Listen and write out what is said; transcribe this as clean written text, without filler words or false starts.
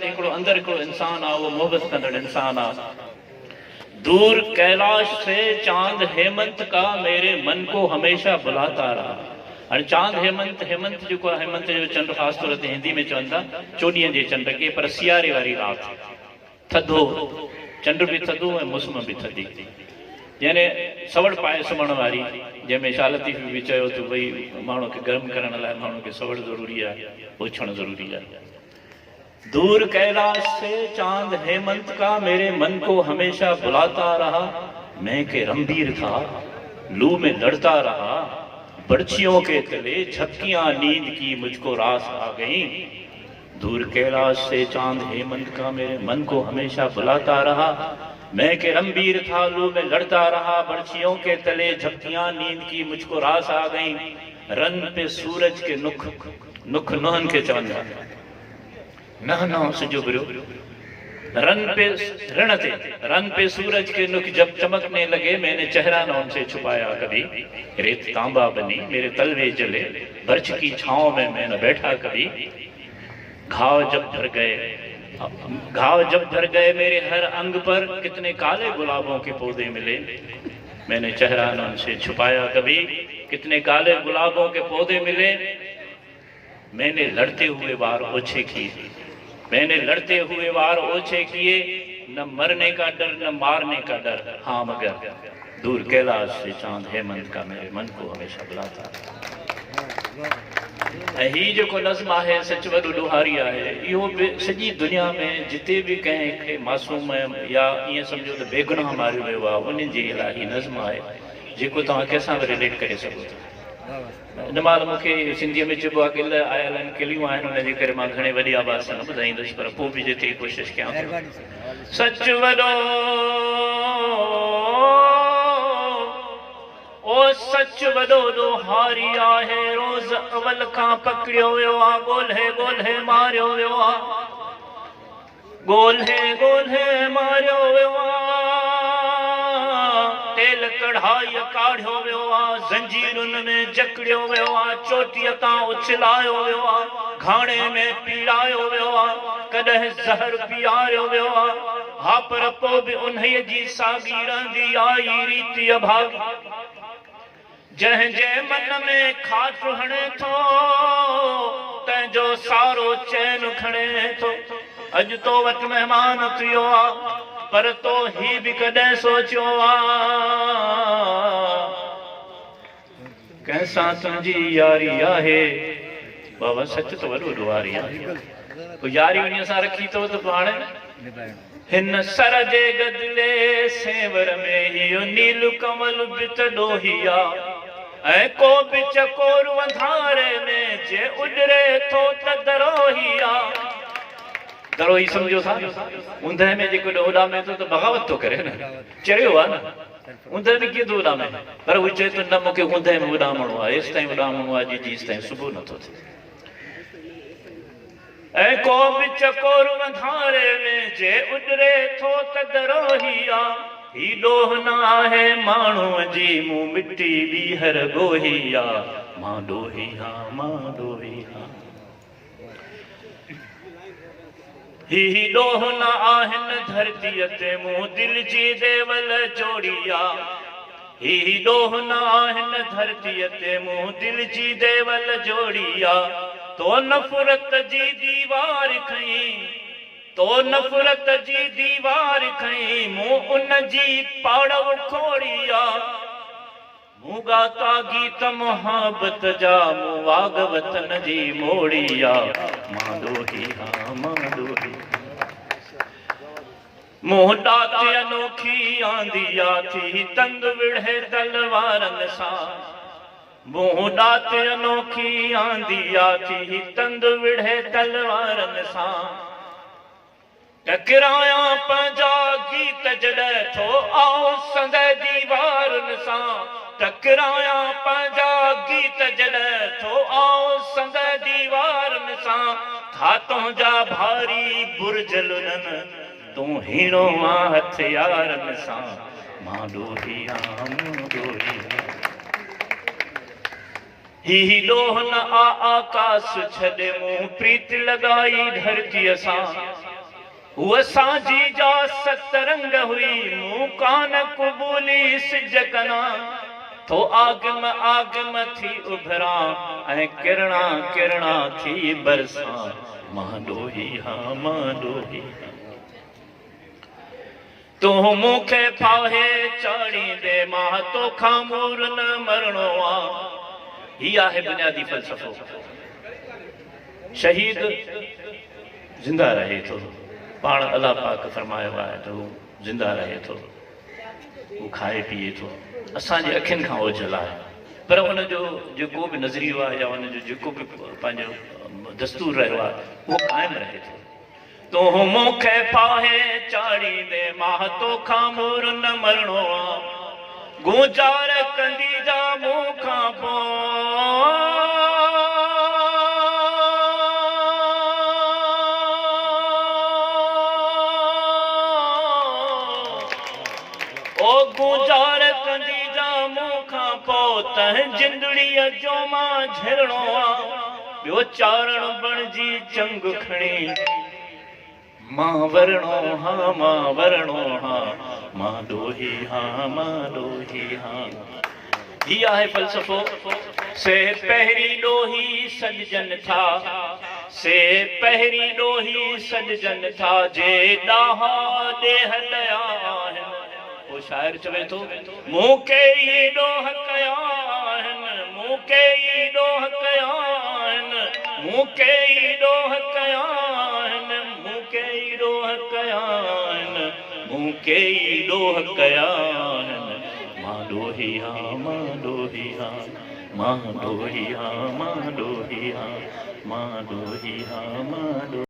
हिकिड़ो अंदरि हिकिड़ो इंसान आहे, उहो मोहबत कंदड़ इंसान आहे। दूर कैलाश से चांद हेमंत का मेरे मन को हमेशा बुलाता रहा। हाणे चांद हेमंत, हेमंत जेको आहे हेमंत जो चंड ख़ासि तौर ते हिंदी में चवनि था चोॾींहं जे चंड खे, पर सियारे वारी राति, थधो चंड बि थधो ऐं मुस्म बि थधी, यानी सवड़ पाए सुम्हण वारी, जंहिंमें शाह लतीफ़ बि चयो त भई माण्हू खे गर्म करण लाइ माण्हू खे सवड़ ज़रूरी आहे, पोछण ज़रूरी आहे। दूर कैलाश से चांद हेमंत का मेरे मन को हमेशा बुलाता रहा। मैं के रंबीर था लू में लड़ता रहा, बर्छियों के तले झपकियां नींद की मुझको रास आ गई। दूर कैलाश से चांद हेमंत का मेरे मन को हमेशा बुलाता रहा। मैं के रंबीर था लू में लड़ता रहा, बर्छियों के तले झपकियां नींद की मुझको रास आ गई। रन पे सूरज के नुख, नुख नुहन के चवंदा न सुजुबरो, रन पे रण थे, रन पे सूरज के नुख जब चमकने लगे, मैंने चेहरा न उनसे छुपाया कभी। रेत तांबा बनी मेरे तलवे जले, बर्छ की छांव में मैं न बैठा कभी। घाव जब भर गए मेरे हर अंग पर, कितने काले गुलाबों के पौधे मिले, मैंने चेहरा न उनसे छुपाया कभी। कितने काले गुलाबों के पौधे मिले, मैंने लड़ते हुए वार ओछे किए, मैंने लड़ते हुए वार ओछे किए। न मरने का डर न मारने का डर, हाँ मगर दूर कैलाश से चांद हेमंत का मेरे मन को हमेशा बुलाता। ही जेको नज़्म आहे सच वॾो ॾोहारी आहे। इहो बि सॼी दुनिया में जिते बि कंहिंखे मासूम या ईअं सम्झो त बेगुनाह मारियो वियो आहे, उन जे लाइ ही नज़्म आहे जेको तव्हां कंहिंसां बि रिलेट करे सघो था। हिन महिल मूंखे सिंधीअ में चइबो आहे क़िल आयल आहिनि, क़िलियूं आहिनि, हुनजे करे मां घणे वॾी आवाज़ सां न ॿुधाईंदुसि, पर पोइ बि जेतिरी कोशिशि कयां थो। सच वॾो ओ सच वॾो ॾोहारी आहे, रोज़ अवल खां पकड़ियो वियो आहे, ॻोल्हे ॻोल्हे मारियो वियो आहे, ॻोल्हे ॻोल्हे मारियो वियो आहे। तेल कढ़ाई काढ़ियो वियो आहे, ज़ंजीरुनि में जकड़ियो वियो आहे, चोटीअ तां उछलायो वियो आहे, घाणे में पीड़ायो वियो आहे, कॾहिं ज़हर पीआरियो वियो आहे। हा पर पोइ बि उन्हीअ जी साॻी रहंदी आई रीति अभागी, जंहिंजे मन में खाट हणे थो तंहिंजो सारो चैन खणे थो। अॼु तो वटि महिमान थियो आहे, पर तो ही बि कॾहिं सोचियो आहे कंहिंसां तुंहिंजी यारी आहे। बाबा सच त वॾो ॾोहारी आहे, यारी उन सां रखी थो त हाणे हिन सर जे गदिले सेवर में इहो नील कमल बि त ॾोही आहे, ऐं को बि चकोर वंधारे में जे उॾरे थो त दरोही आहे। दरोही सम्झो था, ऊंदहि में जेको उॾामे थो त बग़ावत थो करे न, चरियो आहे न, ऊंदहि में कीअं थो उॾामे, पर उहो चए थो न मूंखे ऊंदहि में उॾामणो आहे, एसि ताईं उॾामणो आहे जेसि ताईं सुबुह नथो थिए। ऐं को बि चकोर वंधारे में जे उॾरे थो त दरोही आहे। ही ॾोह न आहे माण्हूअ जी मूं मिटी ॿीहर ॻोही आहे, मां ॾोही हा मां ॾोही हा। ही ॾोह न आहिनि धरतीअ ते मूं दिल जी देवल जोड़ी आहे, ही ॾोह न आहिनि धरतीअ ते मूं दिल जी देवल जोड़ी आहे। तो नफ़रत जी दीवार खई, तो नफ़रत जी दीवार खई, मूं उन जी पाड़व खोड़ी आहे। मूं गाता गीत मोहब्बत जा, मूं वाग वतन जी मोड़ी आहे, मां ॾोही हा मां ॾोही। मूं ॾाती अनोखी आंदी आ थी तंग विढ़े तलवारनि सां, मूं ॾाती अनोखी आंदी आ थी तंग विढ़े तलवारनि सां। टकराया पंहिंजा गीत जॾहिं थो आओ संदे दीवारनि सां, टकराया पंहिंजा गीत जॾहिं थो आओ संदे दीवारनि सां। था तुंहिंजा भारी बुर्ज लुननि, तूं हीणो मां हथियारनि सां, मां ॾोही आम ॾोही। ही ॾोह न आ आकाश छॾे मूं प्रीत लॻाई धरतीअ सां, वो सांझी जा सतरंग हुई मुंह कान कुबूली सिज कना तो आगम थी उभरा ऐं किरणा किरणा थी बरसा मां डोही हाँ मां डोही तू मूंखे फाहे चाड़ी दे मां तो खामूर न मरणो आ। ही आहे बुनियादी फ़लसफ़ो। शहीद जिंदा रहे थो, पाण अल्लाह पाक फरमायो आहे त हू जिंदा रहे थो, हू खाए पीए थो, असांजे अखियुनि खां ओझल आहे, पर हुनजो जेको बि नज़रियो आहे या हुनजो जेको बि पंहिंजो दस्तूर रहियो आहे उहो क़ाइमु रहे थो। तूं मूंखे फाहे चाढ़ी दे मां तोखां मूर न मरणो आ, गुज़ार कंदी जा मूंखां पोइ गुज़ार कंदी जा मूंखां पोइ त जिंदड़ीअ जो मां झरणो आ। ॿियो चारण बणजी चंग खणी मां वरणो हाँ मां वरणो हाँ मां डोही हाँ मां डोही हाँ। ही आहे फ़लसफ़ो। से पहिरीं ॾोही सॾजनि था, से पहिरीं ॾोही सॾजनि था जे ॾाहा ॾेह लया आहिनि। वो शायर चवे थो मूंखे ई ॾोह कया आहिनि, मूंखे ई ॾोह कया आहिनि, मूंखे ई ॾोह कया आहिनि, मूंखे ई ॾोह कया आहिनि, मूंखे ई ॾोह कया आहिनि। मां ॾोही हाँ मां ॾोही हाँ मां ॾोही हाँ मां ॾोही हाँ मां ॾोही हाँ मां ॾोही